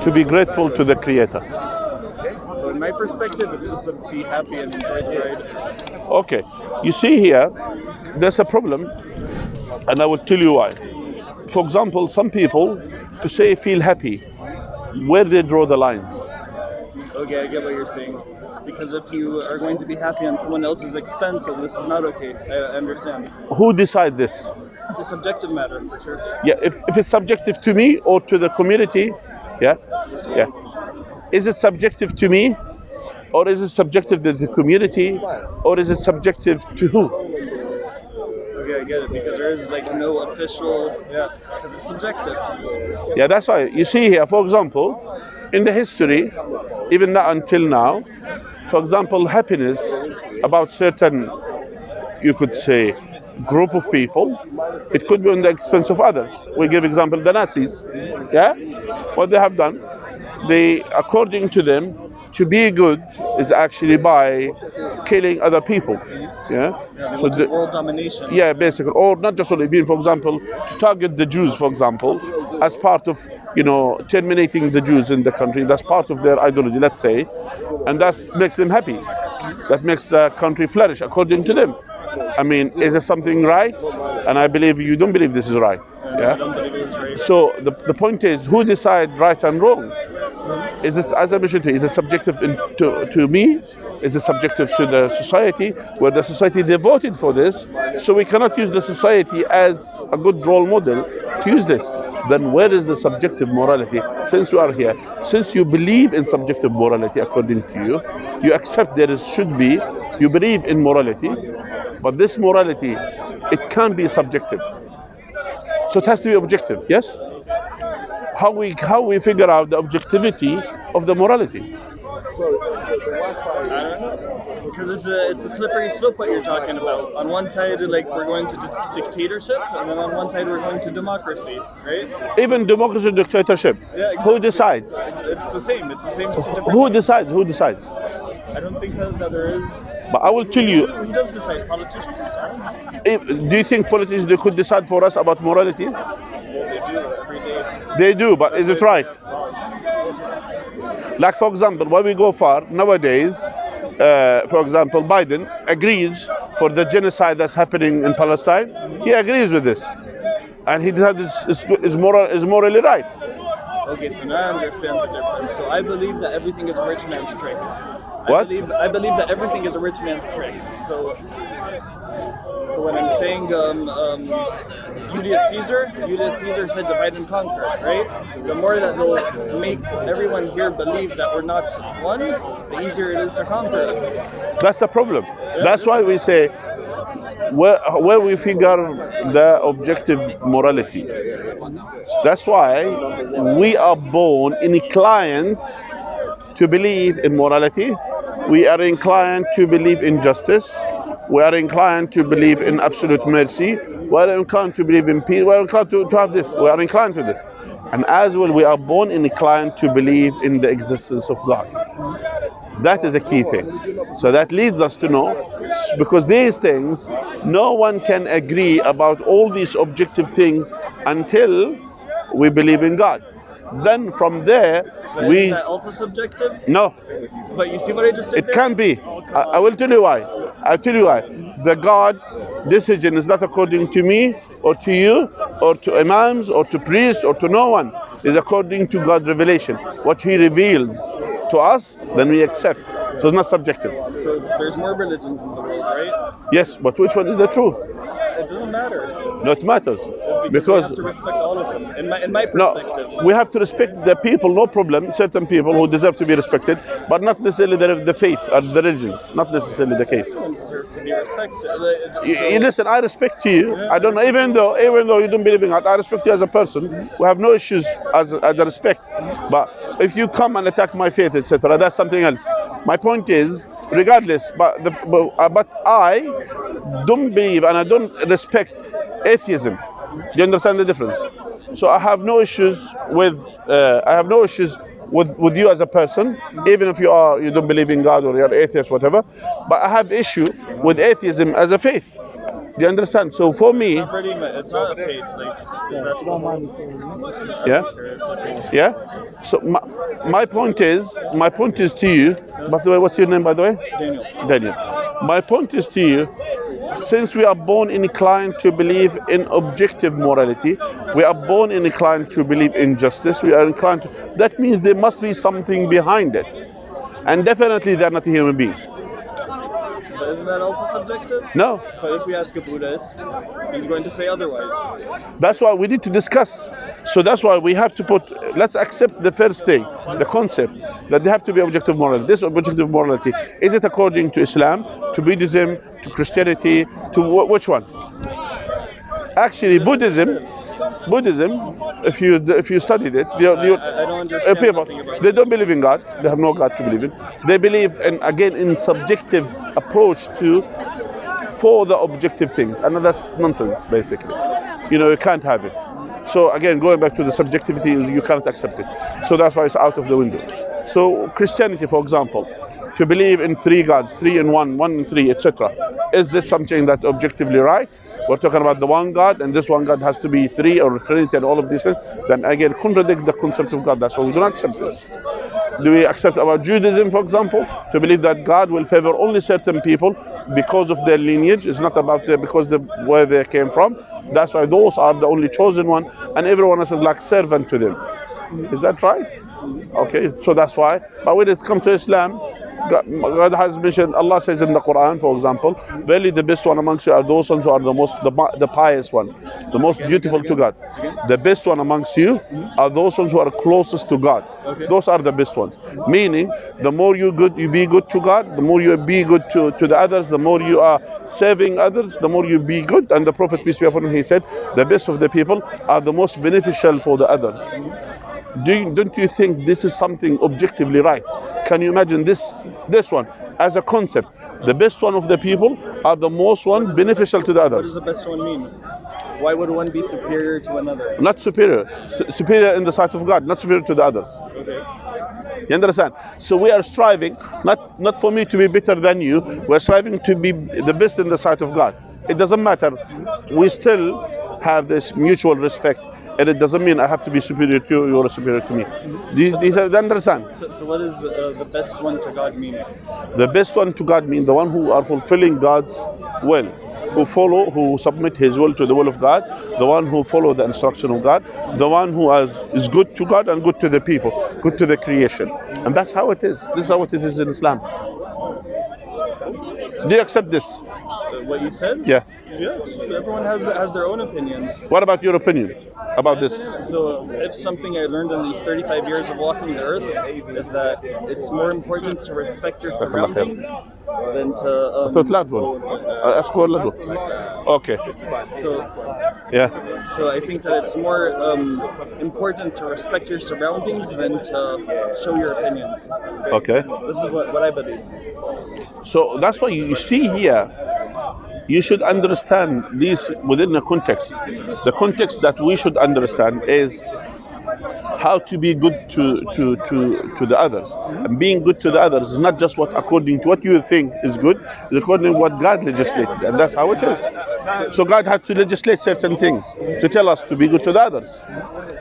to be grateful to the Creator. So in my perspective, it's just to be happy and enjoy the ride. Okay, you see here, there's a problem, and I will tell you why. For example, some people, to say feel happy, where they draw the lines. Okay, I get what you're saying. Because if you are going to be happy on someone else's expense, then this is not okay. I understand. Who decide this? It's a subjective matter, for sure. Yeah, if it's subjective to me or to the community, yeah. Is it subjective to me, or is it subjective to the community, or is it subjective to who? Okay, I get it, because there is like no official, because it's subjective. Yeah, that's why. You see here, for example, in the history, even not until now, for example, happiness about certain, you could say, group of people, it could be on the expense of others. We give example, the Nazis, yeah? What they have done, they, according to them, to be good is actually by killing other people, yeah? So the world domination. Yeah, basically, or not just only being, for example, to target the Jews, for example, as part of, terminating the Jews in the country. That's part of their ideology, let's say, and that makes them happy. That makes the country flourish, according to them. I mean, is it something right? And I believe you don't believe this is right. Yeah. I don't believe it is right. So the point is, who decide right and wrong? Is it, as I mentioned to you, is it subjective to me? Is it subjective to the society? Where the society, they voted for this, so we cannot use the society as a good role model to use this. Then where is the subjective morality? Since you are here, since you believe in subjective morality according to you, you accept there should be, you believe in morality, but this morality, it can be subjective. So it has to be objective, yes? How we figure out the objectivity of the morality? So I don't know, because it's a slippery slope what you're talking about. On one side, like we're going to dictatorship, and then on one side we're going to democracy, right? Even democracy and dictatorship. Yeah, exactly. Who decides? It's the same. It's the same. Who decides? Who decides? I don't think that there is. But I will tell you. Who does decide? Politicians? Do you think politicians, they could decide for us about morality? Well, they do every day. They do, but is it right? Like, for example, when we go far nowadays, for example, Biden agrees for the genocide that's happening in Palestine. He agrees with this, and he decides is morally right. Okay, so now I understand the difference. So I believe that everything is a rich man's trick. What? I believe that everything is a rich man's trick. So when I'm saying Julius Caesar said divide and conquer, right? The more that they'll make everyone here believe that we're not one, the easier it is to conquer us. That's the problem. That's why we say where we figure the objective morality. That's why we are born inclined to believe in morality. We are inclined to believe in justice. We are inclined to believe in absolute mercy. We are inclined to believe in peace. We are inclined to have this. We are inclined to this. And as well, we are born inclined to believe in the existence of God. That is a key thing. So that leads us to know, because these things, no one can agree about all these objective things until we believe in God. Then from there, is that also subjective? No. But you see what I just did It can be. I will tell you why. I'll tell you why. The God decision is not according to me or to you or to imams or to priests or to no one. It's according to God's revelation. What He reveals to us, then we accept. So it's not subjective. So there's more religions in the world, right? Yes, but which one is the true? It doesn't matter. No, it matters. Because we have to respect all of them. In my perspective. No, we have to respect the people, no problem, certain people who deserve to be respected, but not necessarily the faith or the religions, not necessarily the case. Everyone deserves to be respected. You listen, I respect you. I don't know, even though you don't believe in God, I respect you as a person. We have no issues as a respect. But if you come and attack my faith, etc., that's something else. My point is, regardless, but I don't believe and I don't respect atheism. Do you understand the difference? So I have no issues with with you as a person, even if you don't believe in God or you're atheist, whatever. But I have issue with atheism as a faith. Do you understand? So for me, it's not a fate. Like that's the one. yeah, yeah. So my point is to you. By the way, what's your name, by the way? Daniel. Daniel. My point is to you. Since we are born inclined to believe in objective morality, we are born inclined to believe in justice. We are inclined to. That means there must be something behind it, and definitely they're not a human being. But isn't that also subjective? No. But if we ask a Buddhist, he's going to say otherwise. That's why we need to discuss. So that's why we have to let's accept the first thing, the concept, that they have to be objective morality. This objective morality, is it according to Islam, to Buddhism, to Christianity, to which one? Actually, Buddhism, if you studied it, I don't understand people, nothing about they don't believe in God. They have no God to believe in. They believe in subjective approach for the objective things, and that's nonsense basically. You can't have it. So again, going back to the subjectivity, you cannot accept it. So that's why it's out of the window. So Christianity, for example, to believe in 3 gods, 3 in 1, 1 in 3, etc. Is this something that objectively right? We're talking about the one God, and this one God has to be 3 or Trinity and all of these things. Then again, contradict the concept of God. That's why we do not accept this. Do we accept about Judaism, for example, to believe that God will favor only certain people because of their lineage? It's not about where they came from. That's why those are the only chosen one, and everyone else is like servant to them. Is that right? Okay, so that's why. But when it comes to Islam, God has mentioned, Allah says in the Quran, for example, verily the best one amongst you are those ones who are the pious one, the most beautiful to God. The best one amongst you are those ones who are closest to God. Those are the best ones. Meaning, the more you be good to God, the more you be good to the others, the more you are serving others, the more you be good. And the Prophet, peace be upon him, he said, the best of the people are the most beneficial for the others. Don't you think this is something objectively right? Can you imagine this one as a concept? The best one of the people are the most one beneficial to the others. What does the best one mean? Why would one be superior to another? Not superior. Superior in the sight of God, not superior to the others. Okay. You understand? So we are striving, not for me to be better than you, we're striving to be the best in the sight of God. It doesn't matter. We still have this mutual respect. And it doesn't mean I have to be superior to you, you're superior to me. These are, understand? So what does the best one to God mean? The best one to God means the one who are fulfilling God's will, who submit his will to the will of God, the one who follow the instruction of God, the one who is good to God and good to the people, good to the creation. And that's how it is. This is how it is in Islam. Do you accept this? What you said? Yeah. Yes. Everyone has their own opinions. What about your opinions about this? So if something I learned in these 35 years of walking the earth is that it's more important to respect your surroundings than to... Okay. So I think that it's more important to respect your surroundings than to show your opinions. Okay. This is what I believe. So that's why you see here, you should understand these within a context. The context that we should understand is how to be good to the others. And being good to the others is not just according to what you think is good, it's according to what God legislated, and that's how it is. So God had to legislate certain things to tell us to be good to the others.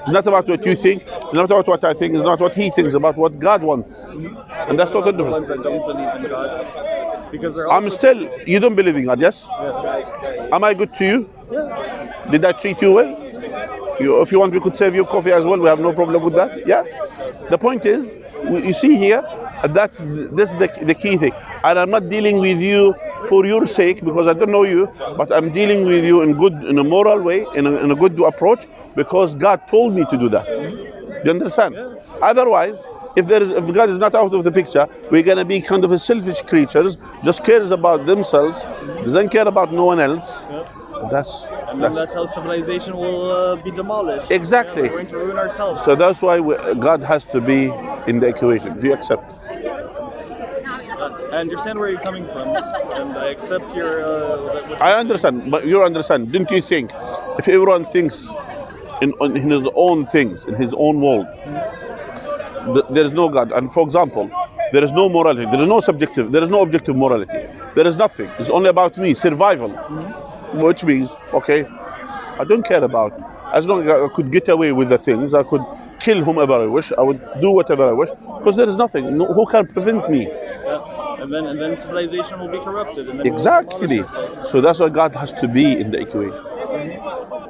It's not about what you think, it's not about what I think, it's not what he thinks, it's about what God wants. And that's totally different. Ones that don't believe in God, because they're also you don't believe in God, yes? Am I good to you? Yeah. Did I treat you well? If you want, we could serve you coffee as well. We have no problem with that. Yeah. The point is, you see here, this is the key thing. And I'm not dealing with you for your sake because I don't know you, but I'm dealing with you in a moral way, in a good approach, because God told me to do that. Do you understand? Otherwise, if God is not out of the picture, we're gonna be kind of a selfish creatures, just cares about themselves, doesn't care about no one else. That's how civilization will be demolished. Exactly. We're going to ruin ourselves. So that's why God has to be in the equation. Do you accept? I understand where you're coming from, and I accept your... I understand, but you understand. Didn't you think, if everyone thinks in his own things, in his own world, there is no God, and for example, there is no morality, there is no objective morality. There is nothing. It's only about me, survival. which means, okay, I don't care about. As long as I could get away with the things, I could kill whomever I wish, I would do whatever I wish, because there is nothing. No, who can prevent me? Yeah. And then civilization will be corrupted. And then Exactly. we'll demolish ourselves. So that's why God has to be in the equation.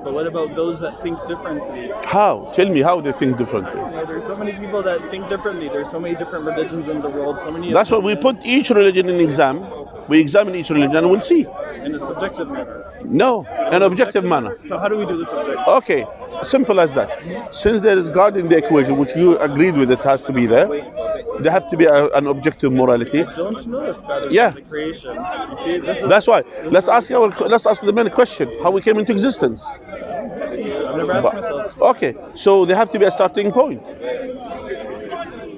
But what about those that think differently? How? Tell me how they think differently. You know, there's so many people that think differently. There's so many different religions in the world. So many. That's why we put each religion in exam. We examine each religion and we'll see. In a subjective manner. No, in an objective manner. So how do we do this objective? Okay, simple as that. Since there is God in the equation, which you agreed with, it has to be there. There have to be an objective morality. I don't know if God is Yeah. in the creation. You see, this is. That's why. Let's ask the main question: how we came into existence. I've never asked myself. Okay, so there have to be a starting point.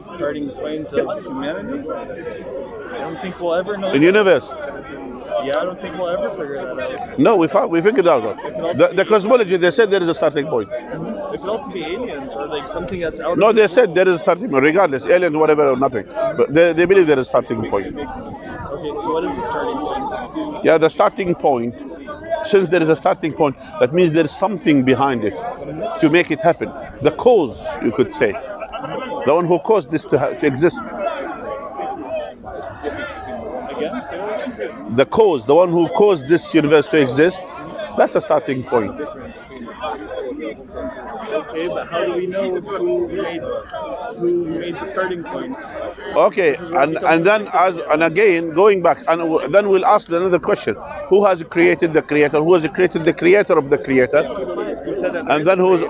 Starting point of humanity. I don't think we'll ever know. In universe. Yeah, I don't think we'll ever figure that out. No, we figured out. The cosmology, they said there is a starting point. It could also be aliens or like something that's out. No, of they this said world. there is a starting point, regardless, alien, whatever, or nothing. But they believe there is a starting point. Okay, so what is the starting point? Yeah, the starting point, since there is a starting point, that means there is something behind it to make it happen. The cause, you could say. The one who caused this to exist. Again, say that again. The cause, the one who caused this universe to exist, that's a starting point. Okay, but how do we know who made the starting point? Okay, and then and again going back, and then we'll ask another question: who has created the creator? Who has created the creator of the creator? You said that. And then who's?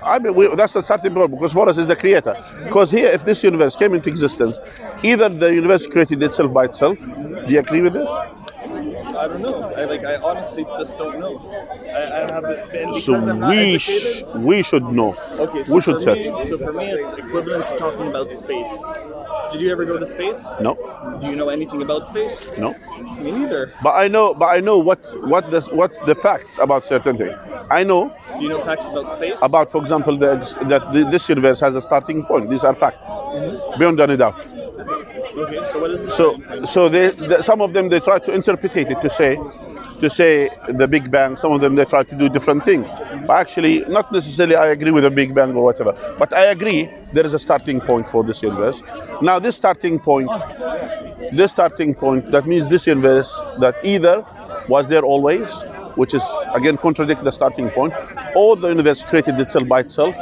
I mean, that's the starting point, because for us is the creator. Because here, if this universe came into existence, either the universe created itself by itself. Do you agree with this? I don't know. I honestly just don't know. I haven't been because So I'm not educated. we should know. Okay, so we should for search. me, so for me, it's equivalent to talking about space. Did you ever go to space? No, Do you know anything about space? no. Me neither. But I know what the facts about certain things. I know Do you know facts about space? about, for example, this universe has a starting point. These are facts, beyond any doubt. Okay, so what is it? So some of them they try to interpret it to say the Big Bang. Some of them they try to do different things. But actually, not necessarily I agree with the Big Bang or whatever. But I agree there is a starting point for this universe. Now this starting point, that means this universe that either was there always, which is again contradict the starting point, or the universe created itself by itself,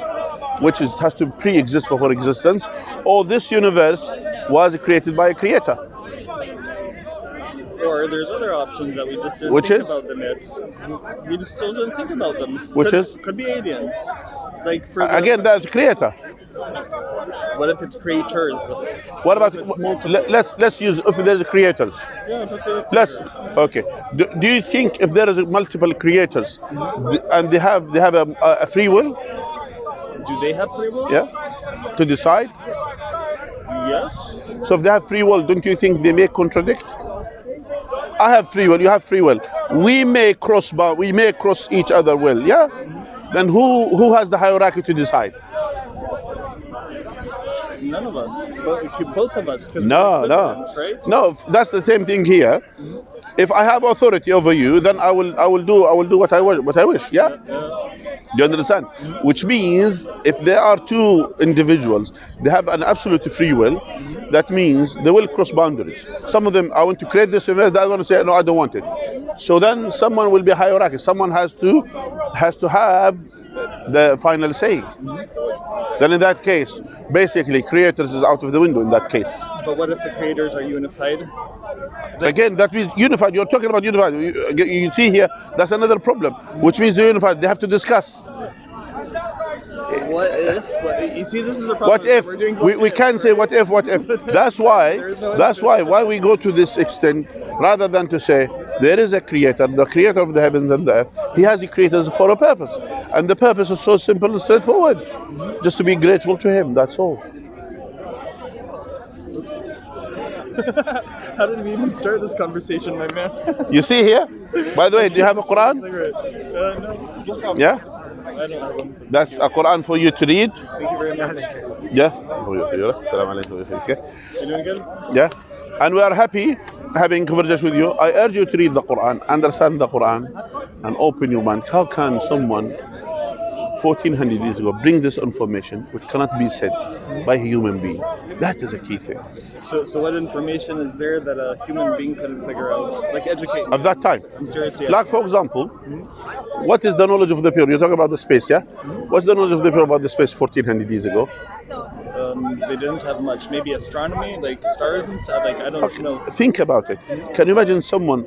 which has to pre-exist before existence, or this universe was created by a creator. Or there's other options that we just didn't Which think is? about them yet. We just still didn't think about them. Which is? Could be aliens. Like for the, Again, that's creator. what if it's creators? What about if it's multiple? let's use if there's creators. Yeah, let's say Let's okay. Do you think if there is multiple creators and they have a free will, Do they have free will? yeah, to decide? Yes. So if they have free will, don't you think they may contradict? I have free will, you have free will. We may cross each other will, yeah? Then who has the hierarchy to decide? None of us. Both of us. 'Cause No, we're no. equivalent, Right? No, that's the same thing here. If I have authority over you, then I will do what I wish, yeah? Do you understand? Which means if there are two individuals, they have an absolute free will, that means they will cross boundaries. Some of them, I want to create this event, the other one will say, no, I don't want it. So then someone will be hierarchy. Someone has to have the final say. Then in that case, basically creators is out of the window in that case. But what if the creators are unified? Again, that means unified. You're talking about unified. You see here, that's another problem, which means they're unified. They have to discuss. What if? You see, this is a problem. What if? We're doing We can't say what if. That's why we go to this extent rather than to say there is a creator, the creator of the heavens and the earth. He has created us for a purpose. And the purpose is so simple and straightforward. Just to be grateful to him, that's all. How did we even start this conversation, my man? You see here? By the way, do you have a Quran? No. Yeah? I don't have one. That's a Quran for you to read. Thank you very much. Yeah? Assalamu alaikum. You doing good? Yeah? And we are happy having conversation with you. I urge you to read the Quran, understand the Quran, and open your mind. How can someone 1400 years ago bring this information which cannot be said by a human being? That is a key thing. So what information is there that a human being couldn't figure out? Like educate me. At that time. I'm serious, yeah. Like, for example, what is the knowledge of the people? You're talking about the space, yeah? What's the knowledge of the people about the space 1400 years ago? They didn't have much. Maybe astronomy, like stars and stuff. Like I don't know. Think about it. Can you imagine someone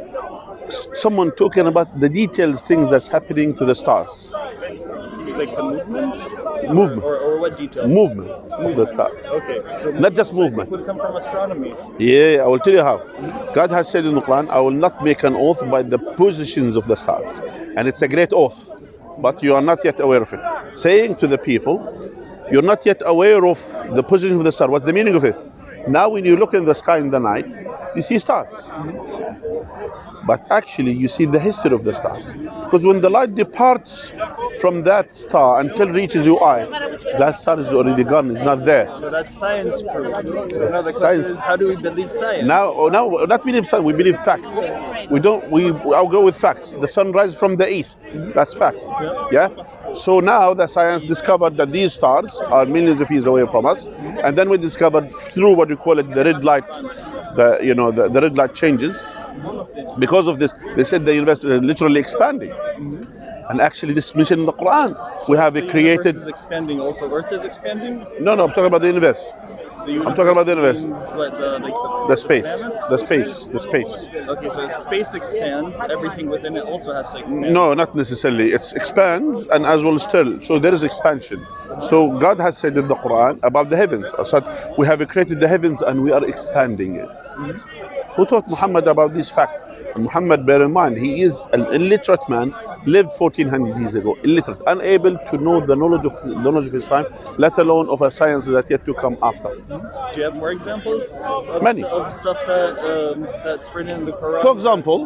talking about the details, things that's happening to the stars? Like the movement? Movement. Or what detail? Movement of the stars. Okay. So not just movement. Would come from astronomy. Yeah, I will tell you how. God has said in the Quran, I will not make an oath by the positions of the stars. And it's a great oath, but you are not yet aware of it. Saying to the people, you're not yet aware of the position of the star. What's the meaning of it? Now when you look in the sky in the night, you see stars. But actually you see the history of the stars. Because when the light departs from that star until it reaches your eye, that star is already gone, it's not there. No, that's science proof. So now the question is, how do we believe science? Now, not believe science, we believe facts. I'll go with facts. The sun rises from the east. That's fact. Yeah? So now the science discovered that these stars are millions of years away from us. And then we discovered through what we call it the red light, the red light changes. Because of this, they said the universe is literally expanding. And actually this is mentioned in the Quran. We have created... The universe is expanding also. Earth is expanding? No, I'm talking about the universe. I'm talking about the universe. What, the space. planets? The space. Okay, so if space expands, everything within it also has to expand. No, not necessarily. It expands and as well still. So there is expansion. So God has said in the Quran about the heavens. We have created the heavens and we are expanding it. Who taught Muhammad about these facts? And Muhammad, bear in mind, he is an illiterate man, lived 1400 years ago, illiterate, unable to know the knowledge of his time, let alone of a science that yet to come after. Do you have more examples? Many. Of stuff that's written in the Quran? For example,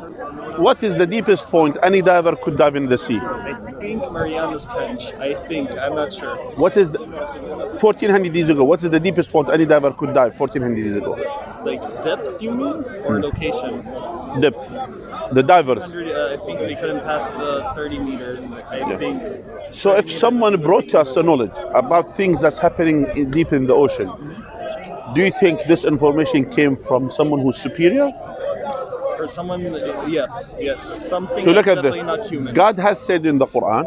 what is the deepest point any diver could dive in the sea? I think Mariana's Trench. I'm not sure. What is 1400 years ago? What is the deepest point any diver could dive 1400 years ago? Like depth, you mean, or location? Depth. The divers. I think they couldn't pass the 30 meters. I think. So if someone brought us the knowledge about things that's happening deep in the ocean, do you think this information came from someone who's superior? For someone, yes. Something so look at definitely this. Not human. God has said in the Quran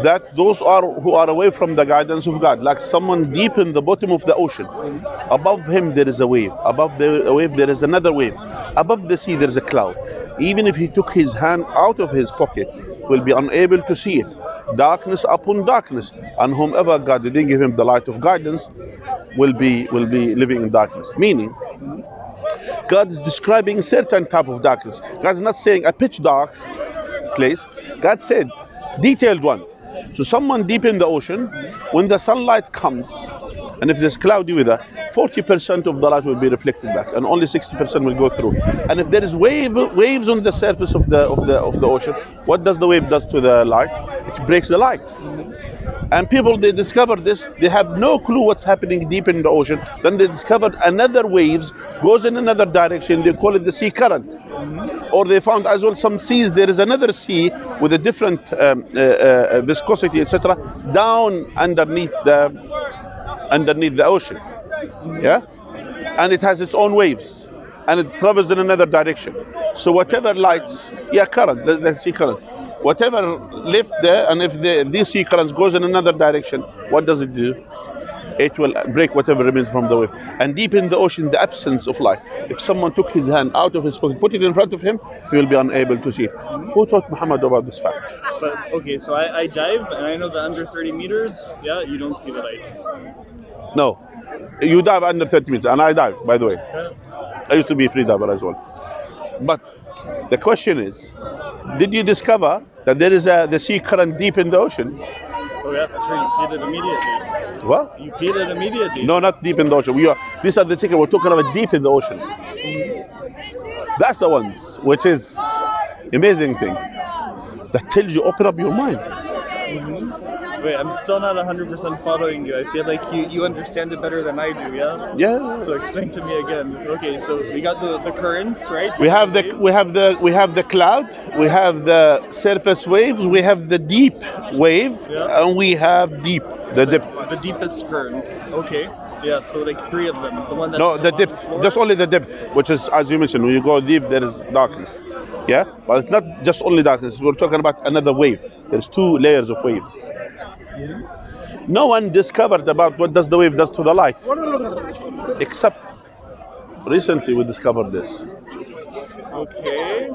that those who are away from the guidance of God, like someone deep in the bottom of the ocean, above him there is a wave, above the wave there is another wave, above the sea there is a cloud. Even if he took his hand out of his pocket, will be unable to see it. Darkness upon darkness, and whomever God didn't give him the light of guidance will be living in darkness. Meaning, God is describing certain type of darkness. God is not saying a pitch dark place. God said detailed one. So someone deep in the ocean, when the sunlight comes, and if there's cloudy weather, 40% of the light will be reflected back, and only 60% will go through. And if there is waves on the surface of the ocean, what does the wave does to the light? It breaks the light. And people, they discover this, they have no clue what's happening deep in the ocean. Then they discovered another waves goes in another direction. They call it the sea current. Or they found as well some seas, there is another sea with a different viscosity, etc., down underneath the ocean. Yeah, and it has its own waves, and it travels in another direction. So whatever lights, current, the sea current. Whatever left there, and if this sea current goes in another direction, what does it do? It will break whatever remains from the wave. And deep in the ocean, the absence of light. If someone took his hand out of his pocket, put it in front of him, he will be unable to see it. Who taught Muhammad about this fact? But okay, so I dive, and I know that under 30 meters, you don't see the light. No, you dive under 30 meters, and I dive, by the way. I used to be a free diver as well. But the question is, did you discover that there is the sea current deep in the ocean? Oh yeah, for sure. You feel it immediately. What? You feel it immediately. No, not deep in the ocean. These are the tickets we're talking about deep in the ocean. That's the ones, which is amazing thing that tells you open up your mind. Wait, I'm still not 100% following you. I feel like you understand it better than I do, yeah? Yeah. So explain to me again. Okay, so we got the currents, right? We have the cloud, we have the surface waves, we have the deep wave, Yeah. and we have the depth. The deepest currents. Okay. Yeah, so like 3 of them. The one that's No, on the bottom depth, floor. just only the depth, which is, as you mentioned, when you go deep, there is darkness. Yeah, but it's not just only darkness. We're talking about another wave. There's 2 layers of waves. No one discovered about what does the wave does to the light, except recently we discovered this. Okay.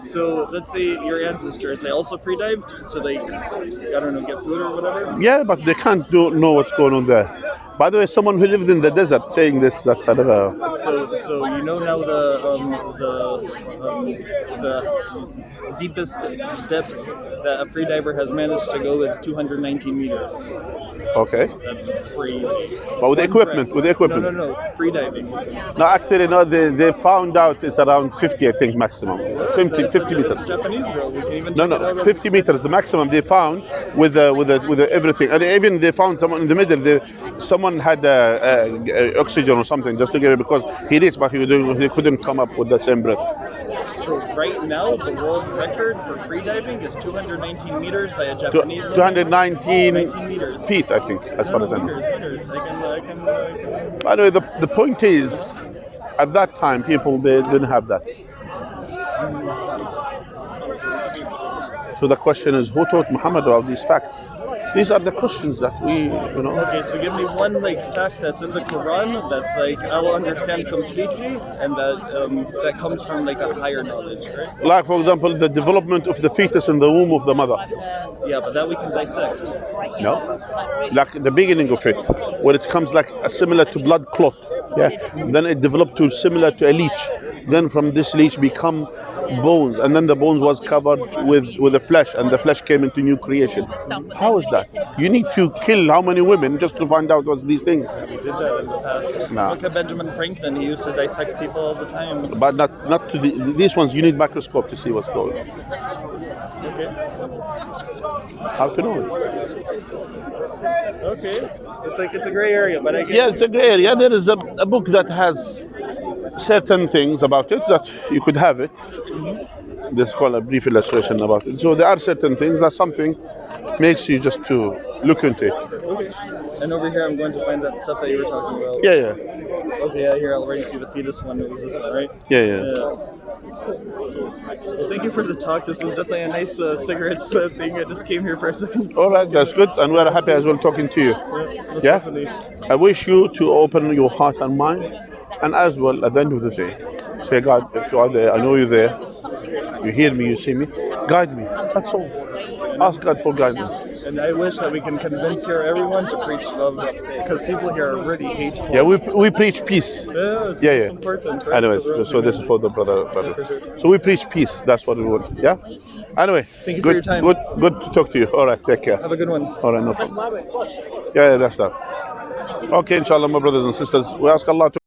So let's say your ancestors, they also free dived to like, I don't know, get food or whatever? Yeah, but they can't know what's going on there. By the way, someone who lived in the desert saying this, that's another. So you know now the deepest depth that a freediver has managed to go is 219 meters. Okay. That's crazy. But with equipment, with equipment. No, freediving. No, actually, no, they found out it's around 50, I think, maximum. 50 meters. It's Japanese, bro. We can even No, check it out 50 meters, the maximum they found with the everything. And even they found someone in the middle, someone had oxygen or something just to give it, because he reached, but he couldn't come up with the same breath. So right now, the world record for freediving is 219 meters by a Japanese. 219 meters. feet, I think, as far as I know. Meters. I can. By the way, the point is, at that time, people, they didn't have that. So the question is, who taught Muhammad about these facts? These are the questions that we. Okay, so give me one like fact that's in the Quran that's like I will understand completely, and that comes from like a higher knowledge, right? Like, for example, the development of the fetus in the womb of the mother. Yeah, but that we can dissect. No? Like the beginning of it, where it comes like similar to blood clot. Yeah. Then it developed to similar to a leech. Then from this leech become bones, and then the bones was covered with the flesh, and the flesh came into new creation. How is that? You need to kill how many women just to find out what's these things? We did that in the past. No. Look at Benjamin Franklin. He used to dissect people all the time. But not to these ones. You need microscope to see what's going on. Okay. How to know it? Okay. It's a gray area, but I guess. Yeah, it's a gray area. There is a book that has certain things about it that you could have it. This is called a brief illustration about it. So there are certain things that something makes you just to look into it. Okay. And over here, I'm going to find that stuff that you were talking about. Yeah. Okay, yeah, here I already see the fetus one. It was this one, right? Yeah. Well, thank you for the talk. This was definitely a nice cigarettes thing. I just came here for a second. All right, that's good, and we're happy as well talking to you. Most Yeah. definitely. I wish you to open your heart and mind, and as well at the end of the day, say, God, if you are there, I know you're there. You hear me, you see me. Guide me. That's all. Ask God for guidance. And I wish that we can convince here everyone to preach love, because people here are really hateful. Yeah, we preach peace. Yeah, it's Yeah. important. Right? Anyways, so this is for the brother. So we preach peace. That's what we want. Yeah. Anyway, Thank you good, for your time. Good to talk to you. All right, take care. Have a good one. All right, no problem. Yeah, that's that. Okay, inshallah, my brothers and sisters, we ask Allah to